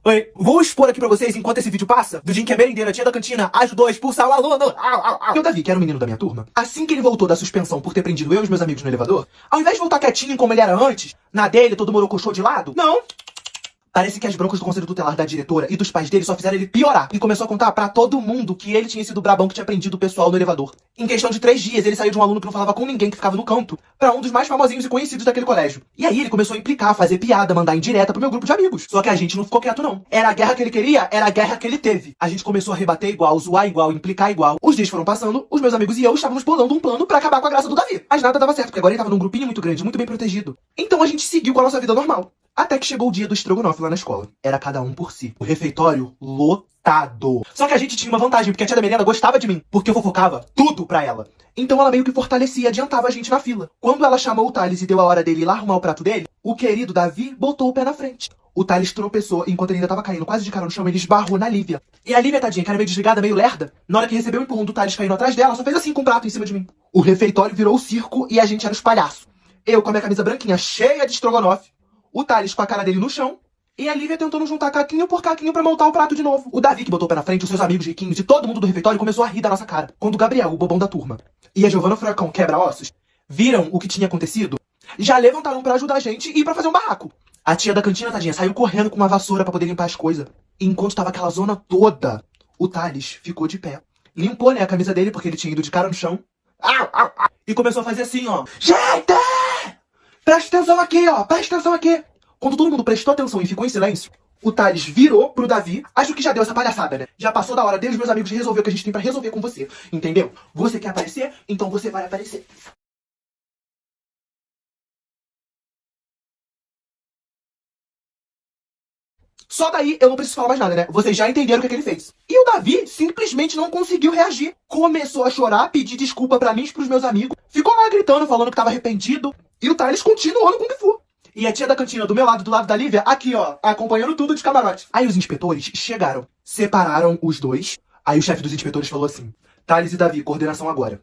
Oi, vou expor aqui pra vocês, enquanto esse vídeo passa, do dia em que a merendeira, a tia da cantina, ajudou a expulsar o aluno. E o Davi, que era o menino da minha turma, assim que ele voltou da suspensão por ter prendido eu e os meus amigos no elevador, ao invés de voltar quietinho como ele era antes, na dele, todo morocochô de lado, não. Parece que as broncas do conselho tutelar da diretora e dos pais dele só fizeram ele piorar. E começou a contar pra todo mundo que ele tinha sido o brabão que tinha prendido o pessoal no elevador. Em questão de 3 dias, ele saiu de um aluno que não falava com ninguém, que ficava no canto, pra um dos mais famosinhos e conhecidos daquele colégio. E aí ele começou a implicar, fazer piada, mandar indireta pro meu grupo de amigos. Só que a gente não ficou quieto não. Era a guerra que ele queria, era a guerra que ele teve. A gente começou a rebater igual, zoar igual, implicar igual. Os dias foram passando, os meus amigos e eu estávamos bolando um plano pra acabar com a graça do Davi. Mas nada dava certo, porque agora ele tava num grupinho muito grande, muito bem protegido. Então a gente seguiu com a nossa vida normal. Até que chegou o dia do estrogonofe lá na escola. Era cada um por si. O refeitório lotado. Só que a gente tinha uma vantagem, porque a tia da merenda gostava de mim. Porque eu fofocava tudo pra ela. Então ela meio que fortalecia e adiantava a gente na fila. Quando ela chamou o Thales e deu a hora dele ir lá arrumar o prato dele, o querido Davi botou o pé na frente. O Thales tropeçou e enquanto ele ainda tava caindo quase de cara no chão, ele esbarrou na Lívia. E a Lívia, tadinha, que era meio desligada, meio lerda, na hora que recebeu o empurrão do Thales caindo atrás dela, só fez assim com o prato em cima de mim. O refeitório virou o circo e a gente era os palhaços. Eu com a minha camisa branquinha cheia de estrogonofe, o Thales com a cara dele no chão, e a Lívia tentando juntar caquinho por caquinho pra montar o prato de novo. O Davi, que botou o pé na frente, os seus amigos riquinhos e todo mundo do refeitório começou a rir da nossa cara. Quando o Gabriel, o bobão da turma, e a Giovana Furacão quebra-ossos, viram o que tinha acontecido, já levantaram pra ajudar a gente e ir pra fazer um barraco. A tia da cantina, tadinha, saiu correndo com uma vassoura pra poder limpar as coisas. E enquanto tava aquela zona toda, o Thales ficou de pé. Limpou, né, a camisa dele, porque ele tinha ido de cara no chão. E começou a fazer assim, ó. Gente! Presta atenção aqui, ó. Presta atenção aqui. Quando todo mundo prestou atenção e ficou em silêncio, o Thales virou pro Davi. Acho que já deu essa palhaçada, né? Já passou da hora deles, meus amigos, resolver o que a gente tem pra resolver com você. Entendeu? Você quer aparecer? Então você vai aparecer. Só daí eu não preciso falar mais nada, né? Vocês já entenderam o que ele fez. E o Davi simplesmente não conseguiu reagir. Começou a chorar, pedir desculpa pra mim e pros meus amigos. Ficou lá gritando, falando que tava arrependido. E o Thales continuando com o que for. E a tia da cantina do meu lado, do lado da Lívia, aqui ó, acompanhando tudo de camarote. Aí os inspetores chegaram, separaram os dois. Aí o chefe dos inspetores falou assim: Thales e Davi, coordenação agora.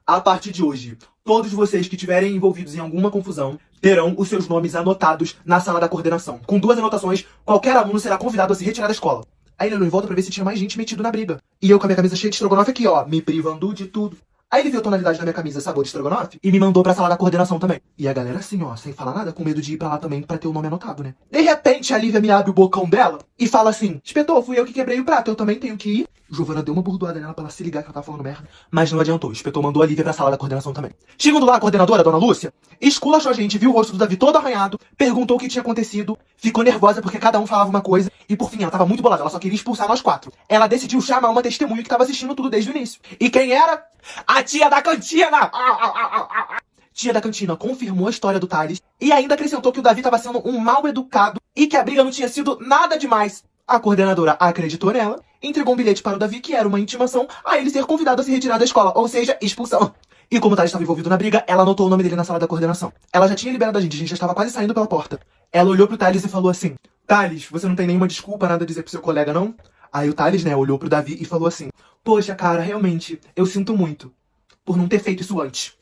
A partir de hoje, todos vocês que estiverem envolvidos em alguma confusão terão os seus nomes anotados na sala da coordenação. Com 2 anotações, qualquer aluno será convidado a se retirar da escola. Aí ele olhou em volta pra ver se tinha mais gente metido na briga. E eu com a minha camisa cheia de estrogonofe aqui, ó, me privando de tudo. Aí ele viu a tonalidade da minha camisa, sabor de estrogonofe, e me mandou pra sala da coordenação também. E a galera assim, ó, sem falar nada, com medo de ir pra lá também pra ter o nome anotado, né? De repente, a Lívia me abre o bocão dela e fala assim: Inspetor, fui eu que quebrei o prato, eu também tenho que ir. Giovana deu uma burdoada nela pra ela se ligar que ela tava falando merda. Mas não adiantou, o inspetor mandou a Lívia pra sala da coordenação também. Chegando lá, a coordenadora, a dona Lúcia, esculachou a gente, viu o rosto do Davi todo arranhado, perguntou o que tinha acontecido, ficou nervosa porque cada um falava uma coisa, e por fim, ela tava muito bolada, ela só queria expulsar nós 4. Ela decidiu chamar uma testemunha que tava assistindo tudo desde o início. E quem era? A tia da cantina! Tia da cantina confirmou a história do Thales e ainda acrescentou que o Davi tava sendo um mal educado e que a briga não tinha sido nada demais. A coordenadora acreditou nela, entregou um bilhete para o Davi, que era uma intimação a ele ser convidado a se retirar da escola, ou seja, expulsão. E como o Thales estava envolvido na briga, ela anotou o nome dele na sala da coordenação. Ela já tinha liberado a gente já estava quase saindo pela porta. Ela olhou pro Thales e falou assim: Thales, você não tem nenhuma desculpa, nada a dizer pro seu colega, não? Aí o Thales, né, olhou pro Davi e falou assim: Poxa, cara, realmente, eu sinto muito por não ter feito isso antes.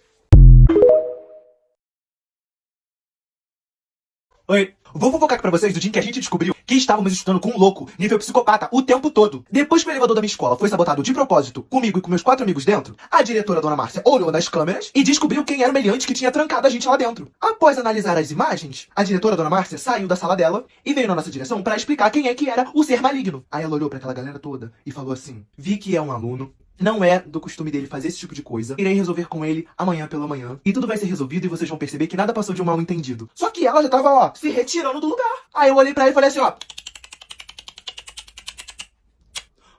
Oi, vou fofocar aqui pra vocês do dia em que a gente descobriu que estávamos estudando com um louco, nível psicopata, o tempo todo. Depois que o elevador da minha escola foi sabotado de propósito, comigo e com meus 4 amigos dentro, a diretora, dona Márcia, olhou nas câmeras e descobriu quem era o meliante que tinha trancado a gente lá dentro. Após analisar as imagens, a diretora, dona Márcia, saiu da sala dela e veio na nossa direção pra explicar quem é que era o ser maligno. Aí ela olhou pra aquela galera toda e falou assim: Vi que é um aluno, não é do costume dele fazer esse tipo de coisa. Irei resolver com ele amanhã pela manhã. E tudo vai ser resolvido e vocês vão perceber que nada passou de um mal entendido. Só que ela já tava, ó, se retirando do lugar. Aí eu olhei pra ele e falei assim, ó: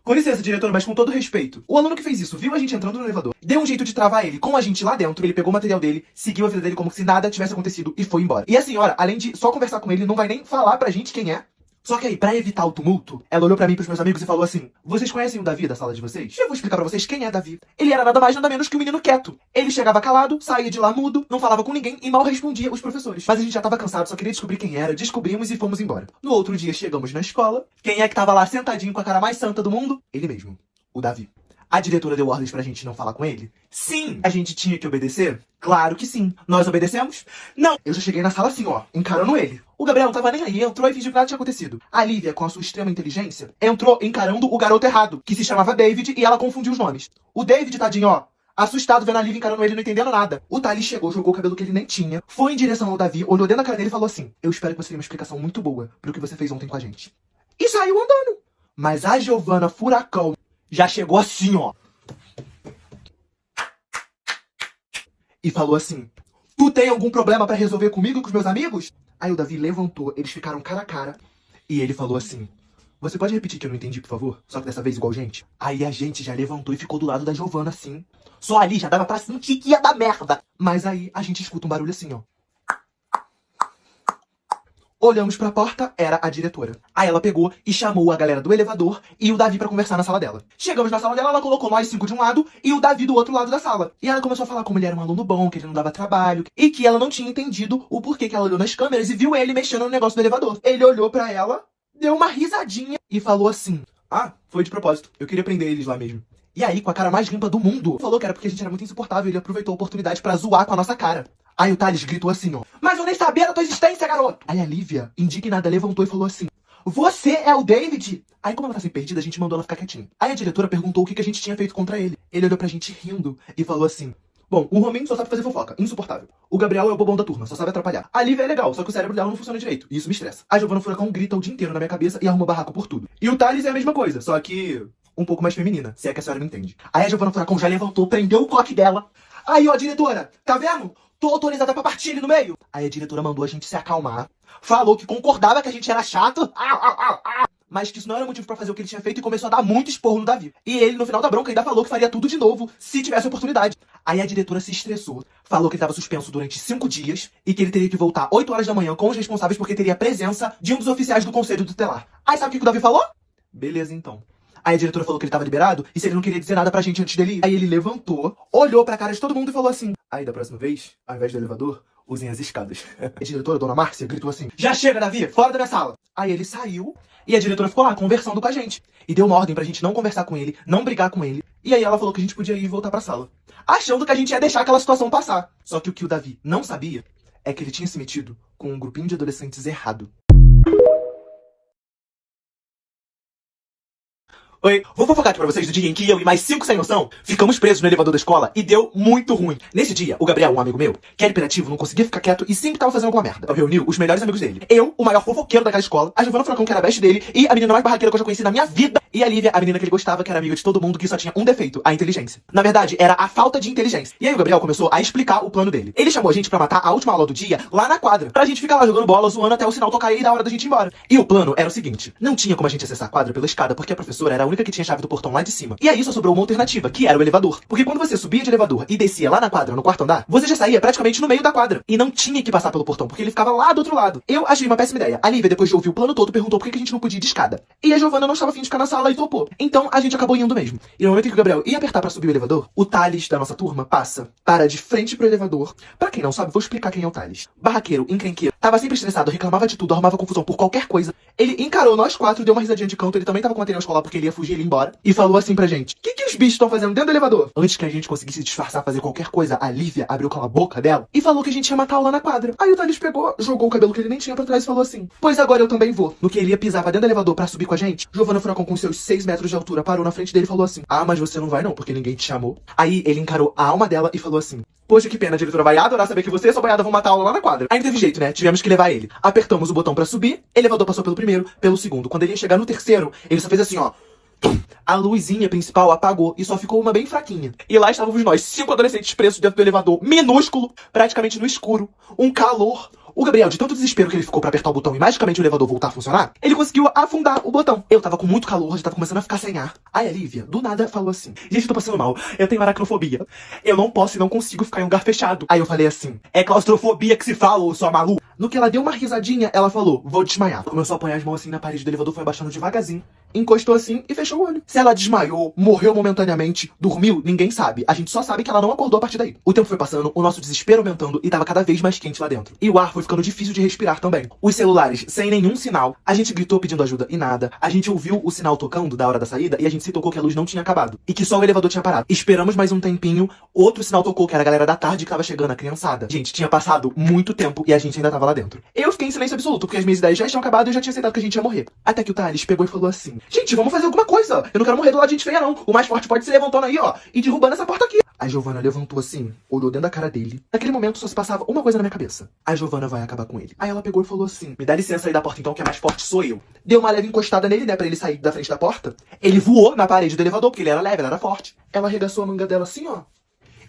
Com licença, diretor, mas com todo respeito. O aluno que fez isso viu a gente entrando no elevador, deu um jeito de travar ele com a gente lá dentro, ele pegou o material dele, seguiu a vida dele como se nada tivesse acontecido e foi embora. E a senhora, além de só conversar com ele, não vai nem falar pra gente quem é. Só que aí, pra evitar o tumulto, ela olhou pra mim e pros meus amigos e falou assim: Vocês conhecem o Davi da sala de vocês? Eu vou explicar pra vocês quem é Davi. Ele era nada mais nada menos que um menino quieto. Ele chegava calado, saía de lá mudo, não falava com ninguém e mal respondia os professores. Mas a gente já tava cansado, só queria descobrir quem era, descobrimos e fomos embora. No outro dia chegamos na escola. Quem é que tava lá sentadinho com a cara mais santa do mundo? Ele mesmo, o Davi. A diretora deu ordens pra gente não falar com ele? Sim. A gente tinha que obedecer? Claro que sim. Nós obedecemos? Não. Eu já cheguei na sala assim, ó, encarando ele. O Gabriel não tava nem aí, entrou e fingiu que nada tinha acontecido. A Lívia, com a sua extrema inteligência, entrou encarando o garoto errado, que se chamava David, e ela confundiu os nomes. O David, tadinho, ó, assustado vendo a Lívia encarando ele, não entendendo nada. O Thales chegou, jogou o cabelo que ele nem tinha, foi em direção ao Davi, olhou dentro da cara dele e falou assim: eu espero que você tenha uma explicação muito boa pro que você fez ontem com a gente. E saiu andando. Mas a Giovana Furacão já chegou assim, ó, e falou assim: tu tem algum problema pra resolver comigo e com os meus amigos? Aí o Davi levantou, eles ficaram cara a cara, e ele falou assim: você pode repetir que eu não entendi, por favor? Só que dessa vez igual gente. Aí a gente já levantou e ficou do lado da Giovana assim. Só ali já dava pra sentir que ia dar merda. Mas aí a gente escuta um barulho assim, ó. Olhamos pra porta, era a diretora. Aí ela pegou e chamou a galera do elevador e o Davi pra conversar na sala dela. Chegamos na sala dela, ela colocou nós 5 de um lado e o Davi do outro lado da sala. E ela começou a falar como ele era um aluno bom, que ele não dava trabalho, e que ela não tinha entendido o porquê que ela olhou nas câmeras e viu ele mexendo no negócio do elevador. Ele olhou pra ela, deu uma risadinha e falou assim: ah, foi de propósito, eu queria prender eles lá mesmo. E aí, com a cara mais limpa do mundo, falou que era porque a gente era muito insuportável e ele aproveitou a oportunidade pra zoar com a nossa cara. Aí o Thales gritou assim, ó: mas eu nem sabia da tua existência, garoto! Aí a Lívia, indignada, levantou e falou assim: você é o David? Aí, como ela tá assim perdida, a gente mandou ela ficar quietinha. Aí a diretora perguntou o que a gente tinha feito contra ele. Ele olhou pra gente rindo e falou assim: bom, o Rominho só sabe fazer fofoca, insuportável. O Gabriel é o bobão da turma, só sabe atrapalhar. A Lívia é legal, só que o cérebro dela não funciona direito, e isso me estressa. A Giovana Furacão grita o dia inteiro na minha cabeça e arruma barraco por tudo. E o Thales é a mesma coisa, só que um pouco mais feminina, se é que a senhora me entende. Aí a Giovana Furacão já levantou, prendeu o coque dela. Aí, ó, diretora, tá vendo? Tô autorizada pra partir ali no meio. Aí a diretora mandou a gente se acalmar, falou que concordava que a gente era chato, mas que isso não era motivo pra fazer o que ele tinha feito e começou a dar muito esporro no Davi. E ele, no final da bronca, ainda falou que faria tudo de novo se tivesse oportunidade. Aí a diretora se estressou, falou que ele tava suspenso durante 5 dias e que ele teria que voltar 8 horas da manhã com os responsáveis porque teria a presença de um dos oficiais do conselho tutelar. Aí sabe o que o Davi falou? Beleza, então. Aí a diretora falou que ele tava liberado e se ele não queria dizer nada pra gente antes dele ir. Aí ele levantou, olhou pra cara de todo mundo e falou assim: aí da próxima vez, ao invés do elevador, usem as escadas. A diretora, dona Márcia, gritou assim: já chega, Davi, fora da minha sala. Aí ele saiu e a diretora ficou lá conversando com a gente. E deu uma ordem pra gente não conversar com ele, não brigar com ele. E aí ela falou que a gente podia ir e voltar pra sala, achando que a gente ia deixar aquela situação passar. Só que o que o Davi não sabia é que ele tinha se metido com um grupinho de adolescentes errado. Oi, vou fofocar aqui pra vocês do dia em que eu e mais 5 sem noção ficamos presos no elevador da escola e deu muito ruim. Nesse dia, o Gabriel, um amigo meu, que era hiperativo, não conseguia ficar quieto e sempre tava fazendo alguma merda. Eu reuni os melhores amigos dele. Eu, o maior fofoqueiro daquela escola, a Giovana Furacão, que era a best dele, e a menina mais barraqueira que eu já conheci na minha vida, e a Lívia, a menina que ele gostava, que era amiga de todo mundo, que só tinha um defeito, a inteligência. Na verdade, era a falta de inteligência. E aí o Gabriel começou a explicar o plano dele. Ele chamou a gente pra matar a última aula do dia lá na quadra, pra gente ficar lá jogando bola, zoando até o sinal tocar e da hora da gente ir embora. E o plano era o seguinte: não tinha como a gente acessar a quadra pela escada, porque a professora era a única que tinha chave do portão lá de cima. E aí só sobrou uma alternativa, que era o elevador. Porque quando você subia de elevador e descia lá na quadra, no quarto andar, você já saía praticamente no meio da quadra. E não tinha que passar pelo portão, porque ele ficava lá do outro lado. Eu achei uma péssima ideia. A Lívia, depois de ouvir o plano todo, perguntou por que a gente não podia ir de escada. E a Giovana não estava afim de ficar na sala e topou. Então a gente acabou indo mesmo. E no momento em que o Gabriel ia apertar pra subir o elevador, o Thales da nossa turma passa, para de frente pro elevador. Pra quem não sabe, vou explicar quem é o Thales. Barraqueiro, encrenqueiro, tava sempre estressado, reclamava de tudo, arrumava confusão por qualquer coisa. Ele encarou nós 4, deu uma risadinha de canto, ele também tava com material escolar porque ele ia fugir, ele ia embora. E falou assim pra gente: o que os bichos estão fazendo dentro do elevador? Antes que a gente conseguisse disfarçar, fazer qualquer coisa, a Lívia abriu com a boca dela e falou que a gente ia matar lá na quadra. Aí o Thales pegou, jogou o cabelo que ele nem tinha pra trás e falou assim: pois agora eu também vou. No que ele ia pisar pra dentro do elevador pra subir com a gente, Giovana Furacão, com seus 6 metros de altura, parou na frente dele e falou assim: ah, mas você não vai não, porque ninguém te chamou. Aí ele encarou a alma dela e falou assim: poxa, que pena, a diretora vai adorar saber que você e a sua banhada vão matar a aula lá na quadra. Aí não teve jeito, né? Tivemos que levar ele. Apertamos o botão pra subir, elevador passou pelo primeiro, pelo segundo. Quando ele ia chegar no terceiro, ele só fez assim, ó. A luzinha principal apagou e só ficou uma bem fraquinha. E lá estávamos nós, 5 adolescentes presos dentro do elevador, minúsculo, praticamente no escuro, um calor. O Gabriel, de tanto desespero que ele ficou pra apertar o botão e magicamente o elevador voltar a funcionar, ele conseguiu afundar o botão. Eu tava com muito calor, já tava começando a ficar sem ar. Aí a Lívia, do nada, falou assim: gente, eu tô passando mal, eu tenho aracnofobia. Eu não posso e não consigo ficar em um lugar fechado. Aí eu falei assim: é claustrofobia que se fala, ô sua maluca. No que ela deu uma risadinha, ela falou, vou desmaiar. Começou a apanhar as mãos assim na parede do elevador, foi abaixando devagarzinho. Encostou assim e fechou o olho. Se ela desmaiou, morreu momentaneamente, dormiu, ninguém sabe. A gente só sabe que ela não acordou a partir daí. O tempo foi passando, o nosso desespero aumentando e tava cada vez mais quente lá dentro. E o ar foi ficando difícil de respirar também. Os celulares sem nenhum sinal. A gente gritou pedindo ajuda e nada. A gente ouviu o sinal tocando da hora da saída e a gente se tocou que a luz não tinha acabado. E que só o elevador tinha parado. Esperamos mais um tempinho, outro sinal tocou que era a galera da tarde que tava chegando, a criançada. Gente, tinha passado muito tempo e a gente ainda tava lá dentro. Eu fiquei em silêncio absoluto, porque as minhas ideias já tinham acabado e eu já tinha aceitado que a gente ia morrer. Até que o Thales pegou e falou assim, gente, vamos fazer alguma coisa. Eu não quero morrer do lado de gente feia, não. O mais forte pode se levantando aí, ó, e derrubando essa porta aqui. A Giovana levantou assim, olhou dentro da cara dele. Naquele momento só se passava uma coisa na minha cabeça. A Giovana vai acabar com ele. Aí ela pegou e falou assim, me dá licença aí da porta então, que é mais forte sou eu. Deu uma leve encostada nele, né, pra ele sair da frente da porta. Ele voou na parede do elevador, porque ele era leve, ele era forte. Ela arregaçou a manga dela assim, ó.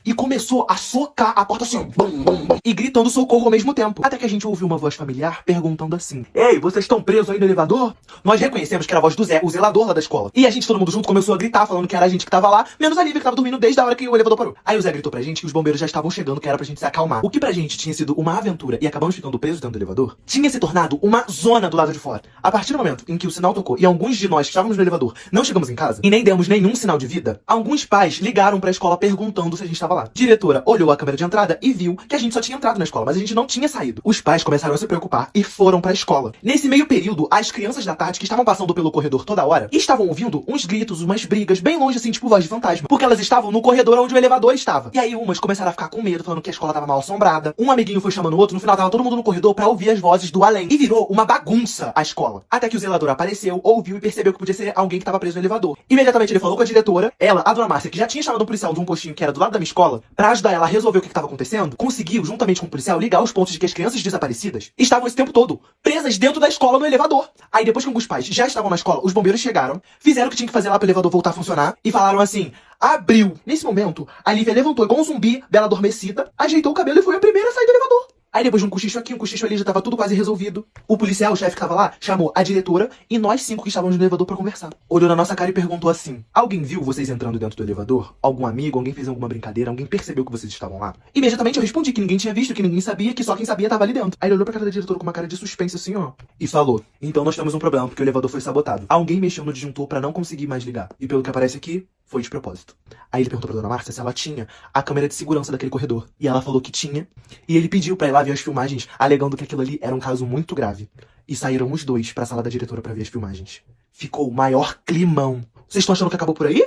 E começou a socar a porta assim, bum, bum, bum, e gritando socorro ao mesmo tempo. Até que a gente ouviu uma voz familiar perguntando assim, ei, vocês estão presos aí no elevador? Nós reconhecemos que era a voz do Zé, o zelador lá da escola. E a gente, todo mundo junto, começou a gritar, falando que era a gente que tava lá, menos a Lívia, que tava dormindo desde a hora que o elevador parou. Aí o Zé gritou pra gente que os bombeiros já estavam chegando, que era pra gente se acalmar. O que pra gente tinha sido uma aventura e acabamos ficando presos dentro do elevador, tinha se tornado uma zona do lado de fora. A partir do momento em que o sinal tocou e alguns de nós que estávamos no elevador não chegamos em casa e nem demos nenhum sinal de vida, alguns pais ligaram pra escola perguntando se a gente estava lá. Diretora olhou a câmera de entrada e viu que a gente só tinha entrado na escola, mas a gente não tinha saído. Os pais começaram a se preocupar e foram pra escola. Nesse meio período, as crianças da tarde que estavam passando pelo corredor toda hora estavam ouvindo uns gritos, umas brigas, bem longe assim, tipo voz de fantasma, porque elas estavam no corredor onde o elevador estava. E aí umas começaram a ficar com medo, falando que a escola tava mal assombrada. Um amiguinho foi chamando o outro, no final tava todo mundo no corredor pra ouvir as vozes do além. E virou uma bagunça a escola. Até que o zelador apareceu, ouviu e percebeu que podia ser alguém que tava preso no elevador. Imediatamente ele falou com a diretora, ela, a dona Márcia, que já tinha chamado um policial de um postinho que era do lado da minha escola, pra ajudar ela a resolver o que tava acontecendo, conseguiu, juntamente com o policial, ligar os pontos de que as crianças desaparecidas estavam esse tempo todo presas dentro da escola no elevador. Aí depois que alguns pais já estavam na escola, os bombeiros chegaram, fizeram o que tinha que fazer lá pro elevador voltar a funcionar e falaram assim, abriu. Nesse momento, a Lívia levantou igual um zumbi, bela adormecida, ajeitou o cabelo e foi a primeira a sair do elevador. Aí depois de um cochicho aqui, um cochicho ali, já tava tudo quase resolvido. O policial, o chefe que tava lá, chamou a diretora e nós 5 que estávamos no elevador pra conversar. Olhou na nossa cara e perguntou assim, alguém viu vocês entrando dentro do elevador? Algum amigo? Alguém fez alguma brincadeira? Alguém percebeu que vocês estavam lá? Imediatamente eu respondi que ninguém tinha visto, que ninguém sabia, que só quem sabia tava ali dentro. Aí ele olhou pra cara da diretora com uma cara de suspense assim, ó, e falou, então nós temos um problema, porque o elevador foi sabotado. Alguém mexeu no disjuntor pra não conseguir mais ligar. E pelo que aparece aqui, foi de propósito. Aí ele perguntou pra dona Márcia se ela tinha a câmera de segurança daquele corredor. E ela falou que tinha. E ele pediu pra ir lá ver as filmagens, alegando que aquilo ali era um caso muito grave. E saíram os dois pra sala da diretora pra ver as filmagens. Ficou o maior climão. Vocês estão achando que acabou por aí?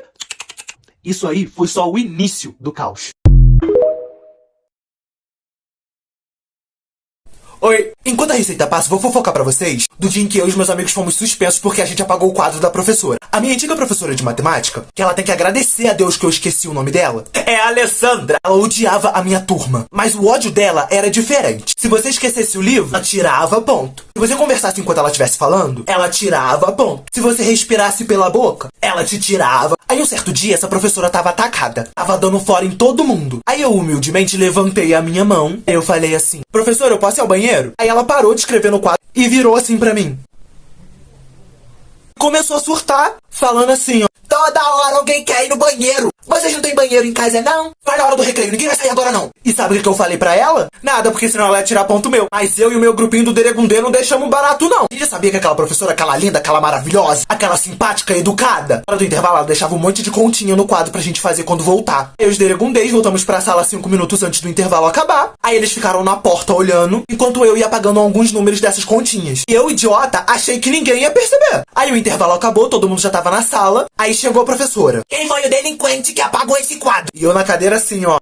Isso aí foi só o início do caos. Oi, enquanto a receita passa, vou fofocar pra vocês do dia em que eu e os meus amigos fomos suspensos porque a gente apagou o quadro da professora. A minha antiga professora de matemática, que ela tem que agradecer a Deus que eu esqueci o nome dela, é a Alessandra. Ela odiava a minha turma, mas o ódio dela era diferente. Se você esquecesse o livro, ela tirava ponto. Se você conversasse enquanto ela estivesse falando, ela tirava ponto. Se você respirasse pela boca, ela te tirava. Aí um certo dia, essa professora tava atacada. Tava dando fora em todo mundo. Aí eu humildemente levantei a minha mão. Eu falei assim, professora, eu posso ir ao banheiro? Aí ela parou de escrever no quadro e virou assim pra mim. Começou a surtar, falando assim, ó. Toda hora alguém quer ir no banheiro. Vocês não tem banheiro em casa, não? Vai na hora do recreio, ninguém vai sair agora, não. E sabe o que eu falei pra ela? Nada, porque senão ela ia tirar ponto meu. Mas eu e o meu grupinho do Deregundê não deixamos barato, não. E já sabia que aquela professora, aquela linda, aquela maravilhosa, aquela simpática, educada, na hora do intervalo ela deixava um monte de continha no quadro pra gente fazer quando voltar. Eu e os Deregundês voltamos pra sala 5 minutos antes do intervalo acabar. Aí eles ficaram na porta olhando, enquanto eu ia apagando alguns números dessas continhas. E eu, idiota, achei que ninguém ia perceber. Aí o intervalo acabou, todo mundo já tava na sala. Aí chegou a professora. Quem foi o delinquente que apagou esse quadro? E eu na cadeira assim, ó.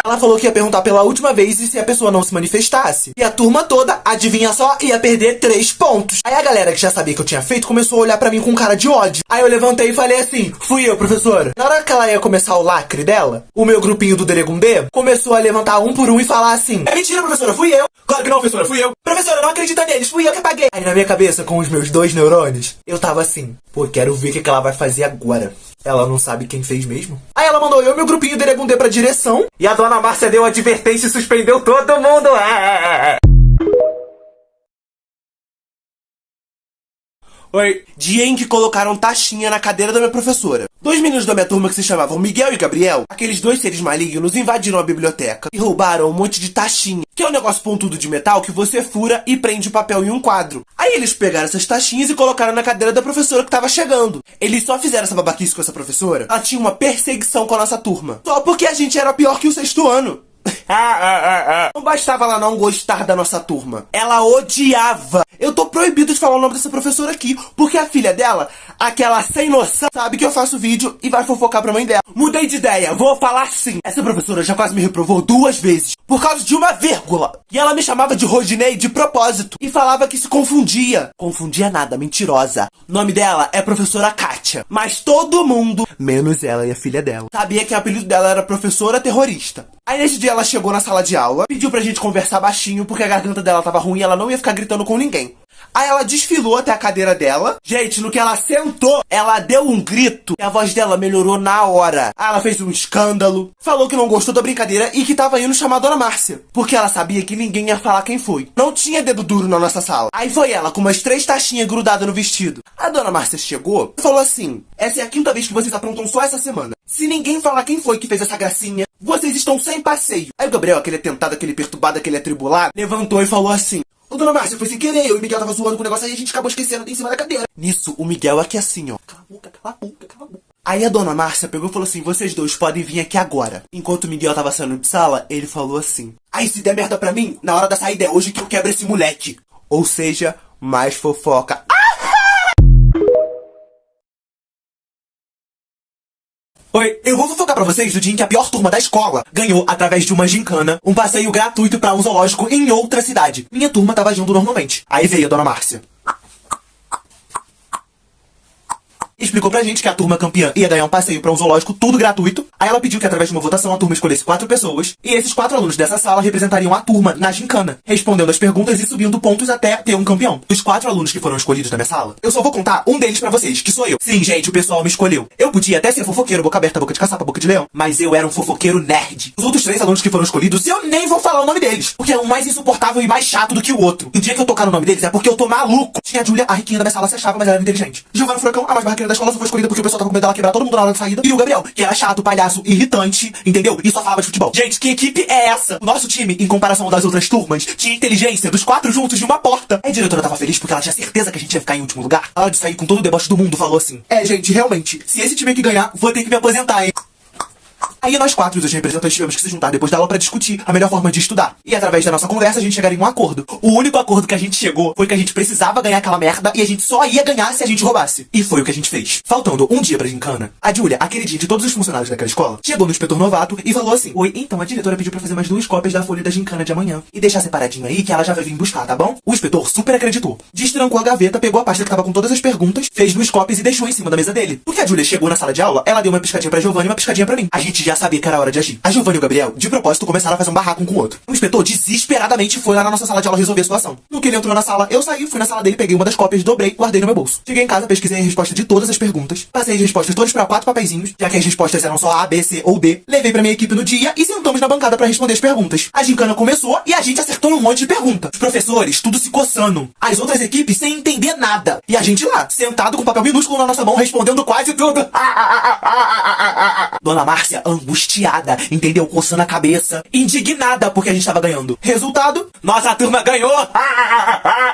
Ela falou que ia perguntar pela última vez e se a pessoa não se manifestasse. E a turma toda, adivinha só, ia perder 3 pontos. Aí a galera que já sabia que eu tinha feito começou a olhar pra mim com cara de ódio. Aí eu levantei e falei assim, fui eu, professora. Na hora que ela ia começar o lacre dela, o meu grupinho do Deregundê começou a levantar um por um e falar assim, é mentira, professora, fui eu. Claro que não, professora, fui eu. Professora, não acredita neles, fui eu que apaguei. Aí na minha cabeça, com os meus 2 neurônios, eu tava assim, pô, quero ver o que ela vai fazer agora. Ela não sabe quem fez mesmo? Aí ela mandou eu e meu grupinho Deregundê pra direção. E a dona Márcia deu advertência e suspendeu todo mundo. Oi. Dia em que colocaram taxinha na cadeira da minha professora. Dois meninos da minha turma que se chamavam Miguel e Gabriel, aqueles dois seres malignos, invadiram a biblioteca e roubaram um monte de taxinha, que é um negócio pontudo de metal que você fura e prende o papel em um quadro. Aí eles pegaram essas taxinhas e colocaram na cadeira da professora que tava chegando. Eles só fizeram essa babaquice com essa professora. Ela tinha uma perseguição com a nossa turma. Só porque a gente era pior que o sexto ano. Não bastava ela não gostar da nossa turma, ela odiava. Eu tô proibido de falar o nome dessa professora aqui, porque a filha dela, aquela sem noção, sabe que eu faço vídeo e vai fofocar pra mãe dela. Mudei de ideia, vou falar sim. Essa professora já quase me reprovou 2 vezes por causa de uma vírgula. E ela me chamava de Rodinei de propósito e falava que se confundia. Confundia nada, mentirosa. O nome dela é professora Kátia, mas todo mundo, menos ela e a filha dela, sabia que o apelido dela era professora terrorista. Aí nesse dia ela chegou na sala de aula, pediu pra gente conversar baixinho porque a garganta dela tava ruim e ela não ia ficar gritando com ninguém. Aí ela desfilou até a cadeira dela. Gente, no que ela sentou, ela deu um grito e a voz dela melhorou na hora. Aí ela fez um escândalo, falou que não gostou da brincadeira e que tava indo chamar a Dona Márcia, porque ela sabia que ninguém ia falar quem foi. Não tinha dedo duro na nossa sala. Aí foi ela com umas 3 taxinhas grudadas no vestido. A Dona Márcia chegou e falou assim: essa é a 5ª vez que vocês aprontam só essa semana. Se ninguém falar quem foi que fez essa gracinha, vocês estão sem passeio. Aí o Gabriel, aquele atentado, aquele perturbado, aquele atribulado, levantou e falou assim: ô, Dona Márcia, foi sem querer, eu e o Miguel tava zoando com o negócio aí, a gente acabou esquecendo em cima da cadeira. Nisso, o Miguel aqui assim, ó. Cala a boca, cala a boca, cala a boca. Aí a Dona Márcia pegou e falou assim: vocês dois podem vir aqui agora. Enquanto o Miguel tava saindo de sala, ele falou assim: aí se der merda pra mim, na hora da saída é hoje que eu quebro esse moleque. Ou seja, mais fofoca. Oi, eu vou fofocar pra vocês do dia em que a pior turma da escola ganhou, através de uma gincana, um passeio gratuito pra um zoológico em outra cidade. Minha turma tava junto normalmente. Aí veio a Dona Márcia. Explicou pra gente que a turma campeã ia ganhar um passeio pra um zoológico, tudo gratuito. Aí ela pediu que através de uma votação a turma escolhesse 4 pessoas. E esses 4 alunos dessa sala representariam a turma na gincana, respondendo as perguntas e subindo pontos até ter um campeão. Dos 4 alunos que foram escolhidos na minha sala, eu só vou contar um deles pra vocês, que sou eu. Sim, gente, o pessoal me escolheu. Eu podia até ser fofoqueiro, boca aberta, boca de caçapa, boca de leão, mas eu era um fofoqueiro nerd. Os outros 3 alunos que foram escolhidos, eu nem vou falar o nome deles, porque é um mais insuportável e mais chato do que o outro. E o dia que eu tocar no nome deles é porque eu tô maluco. Tinha a Júlia, a riquinha da minha sala, se achava, mas ela era inteligente. Giovana Furacão, a mais barraqueira da escola, só foi escolhida porque o pessoal tava com medo dela quebrar todo mundo na hora da saída. E o Gabriel, que era chato, palhaço, irritante, entendeu? E só falava de futebol. Gente, que equipe é essa? O nosso time, em comparação ao das outras turmas, tinha inteligência dos 4 juntos de uma porta. A diretora tava feliz porque ela tinha certeza que a gente ia ficar em último lugar. A hora de sair com todo o deboche do mundo, falou assim: é, gente, realmente, se esse time aqui ganhar, vou ter que me aposentar, hein? Aí nós 4, os representantes, tivemos que se juntar depois da aula pra discutir a melhor forma de estudar. E através da nossa conversa a gente chegaria em um acordo. O único acordo que a gente chegou foi que a gente precisava ganhar aquela merda e a gente só ia ganhar se a gente roubasse. E foi o que a gente fez. Faltando um dia pra gincana, a Júlia, a queridinha de todos os funcionários daquela escola, chegou no inspetor novato e falou assim: oi, então a diretora pediu pra fazer mais 2 cópias da folha da gincana de amanhã. E deixar separadinho aí que ela já vai vir buscar, tá bom? O inspetor super acreditou. Destrancou a gaveta, pegou a pasta que tava com todas as perguntas, fez 2 cópias e deixou em cima da mesa dele. Porque a Júlia chegou na sala de aula, ela deu uma piscadinha pra Giovana e uma piscadinha pra mim. A gente já sabia que era hora de agir. A Giovana e o Gabriel, de propósito, começaram a fazer um barraco um com o outro. O inspetor desesperadamente foi lá na nossa sala de aula resolver a situação. No que ele entrou na sala, eu saí, fui na sala dele, peguei uma das cópias, dobrei, guardei no meu bolso. Cheguei em casa, pesquisei a resposta de todas as perguntas, passei as respostas todas pra 4 papeizinhos, já que as respostas eram só A, B, C ou D. Levei pra minha equipe no dia e sentamos na bancada pra responder as perguntas. A gincana começou e a gente acertou um monte de perguntas. Os professores, tudo se coçando. As outras equipes sem entender nada. E a gente lá, sentado com papel minúsculo na nossa mão, respondendo quase tudo. Dona Márcia, angustiada, entendeu? Coçando a cabeça, indignada porque a gente tava ganhando. Resultado, nossa turma ganhou!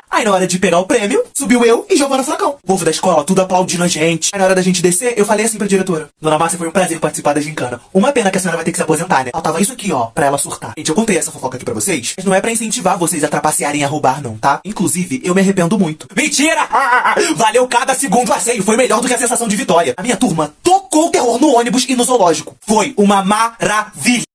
Aí na hora de pegar o prêmio, subiu eu e Giovana Furacão. O povo da escola, tudo aplaudindo a gente. Aí na hora da gente descer, eu falei assim pra diretora: Dona Márcia, foi um prazer participar da gincana. Uma pena que a senhora vai ter que se aposentar, né? Faltava isso aqui, ó, pra ela surtar. Gente, eu contei essa fofoca aqui pra vocês, mas não é pra incentivar vocês a trapacearem a roubar, não, tá? Inclusive, eu me arrependo muito. Mentira! Valeu cada segundo passeio, foi melhor do que a sensação de vitória. A minha turma tocou o terror no ônibus e no zoológico. Foi uma maravilha!